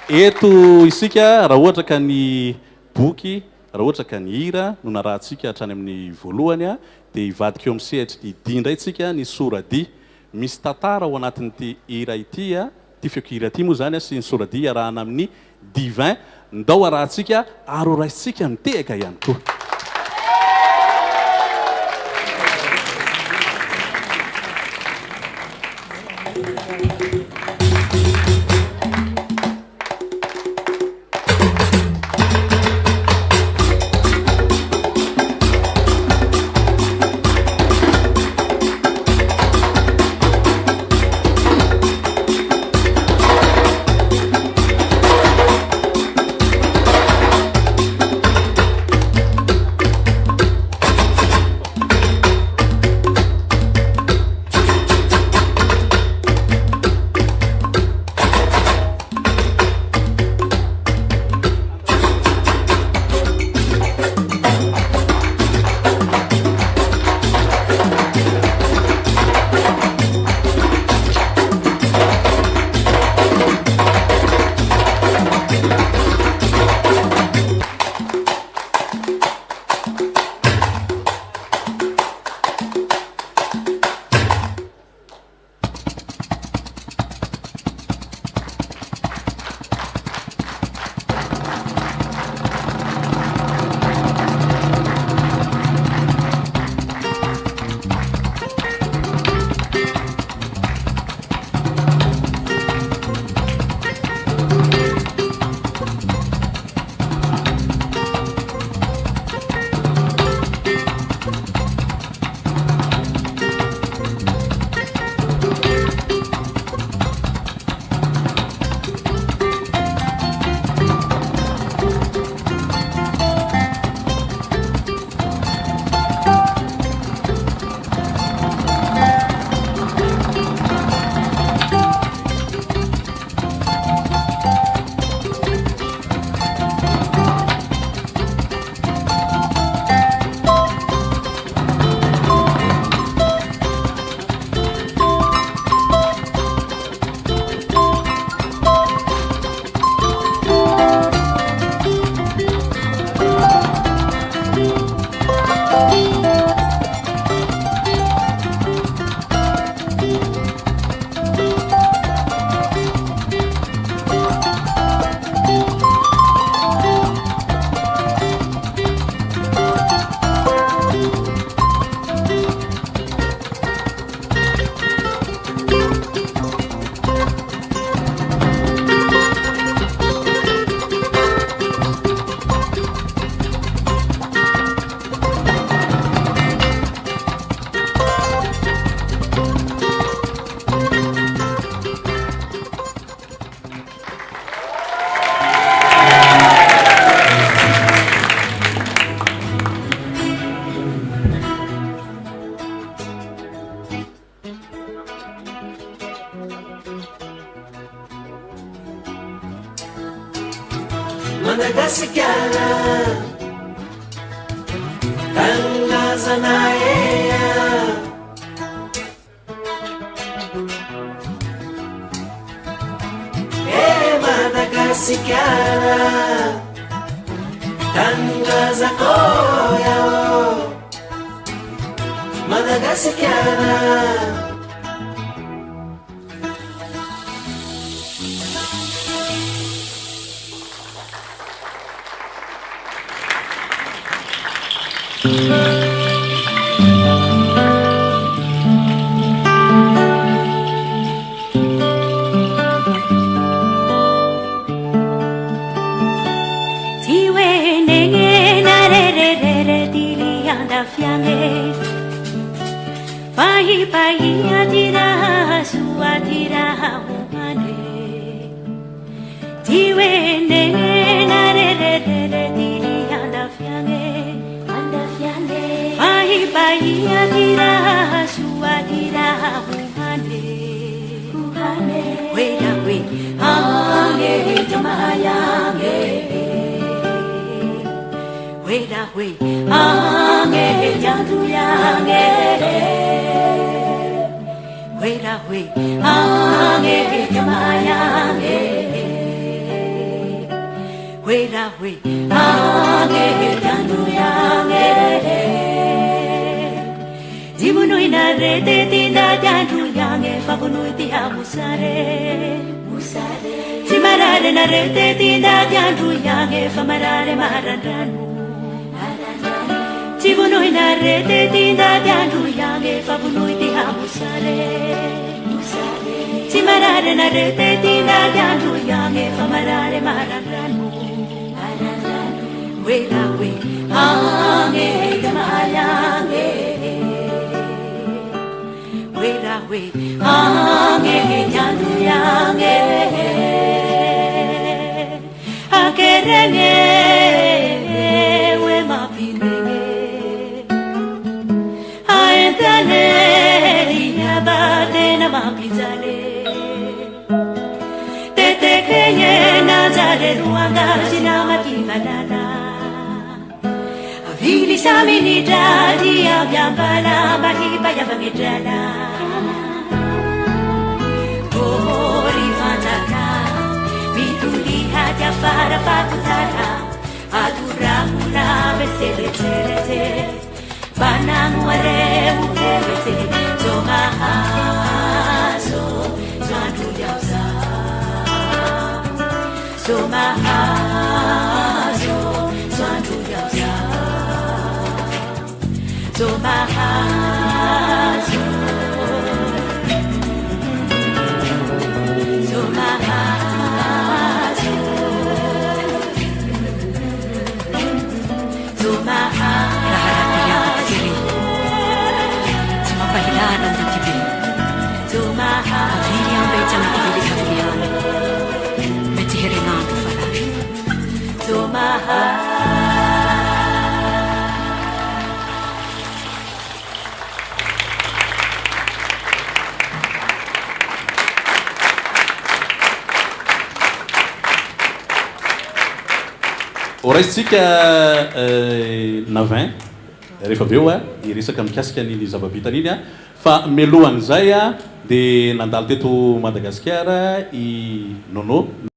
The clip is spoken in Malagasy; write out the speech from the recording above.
Eto isika raha ohatra ka ny boky raha ohatra ka ny hira no narahantsika hatrany amin'ny voalohany a dia hivadika eo amin'ny sehatry dia indray tsika ny soradia misy tantara ao anatin'ity hira ity a ty feoko hira ity moa zany a sy ny soradia arahana amin'ny divin ndao arahantsika ary ho raisitsika mitehaka ihany koa. Madagascar, Tanzania, Madagascar, Tanzania, Madagascar. Wera we ange yamayange Wera we ange yanduyange Jibuno inare te tinda yanduyange Fabuno itiha musare Jimarare nare te tinda yanduyange Famarare marandanu Jibuno inare te tinda yanduyange Fabuno itiha musare Jimarare nare te tinda yanduyange Famarare marandanu Wera we ange yamayange Wera we ange yanduyange Akerenge we mapinenge Aentane yabade na mapizale Tete kenye nazare ruanga sinamativalala Vili samini dadi abyambala bahiba yabangedala Bori fataka Mituli haja fara fakutara Adura muna besele terete Banang wale ukewete Zomahazo Zwantu yauza Zomahazo Zwantu yauza Zomahazo Zomahazo Zomahazo Zimapahilanan ng tibi Zomahazo Avili ang becha na kibili kavilian Metihiringan tufala Zomahazo Oraisitsika navin rehefa avy eo a iresaka mikasika an'iny zava-bitany iny a fa mialohan'izay a dia nandalo teto Madagasikara i Nono